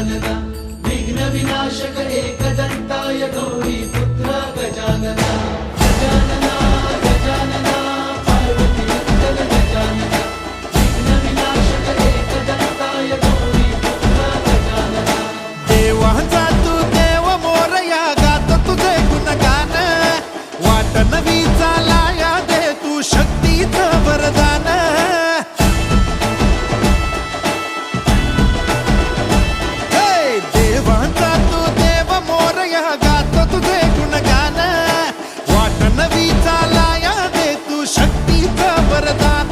गजानना विघ्न विनाशक एकदंताय गौरी पुत्र गजानना गजानना गजानना पार्वती नंदन गजानना विघ्न विनाशक एकदंताय गौरी पुत्र गजानना देवांचा तू देव मोरया गात तुझे गुणगान वाट नवी चालाया दे तू शक्तीचं वरदान देवांचा तू देव मोरया गात तुझे गुणगान वाट नवी चालाया दे तू शक्तीचं वरदान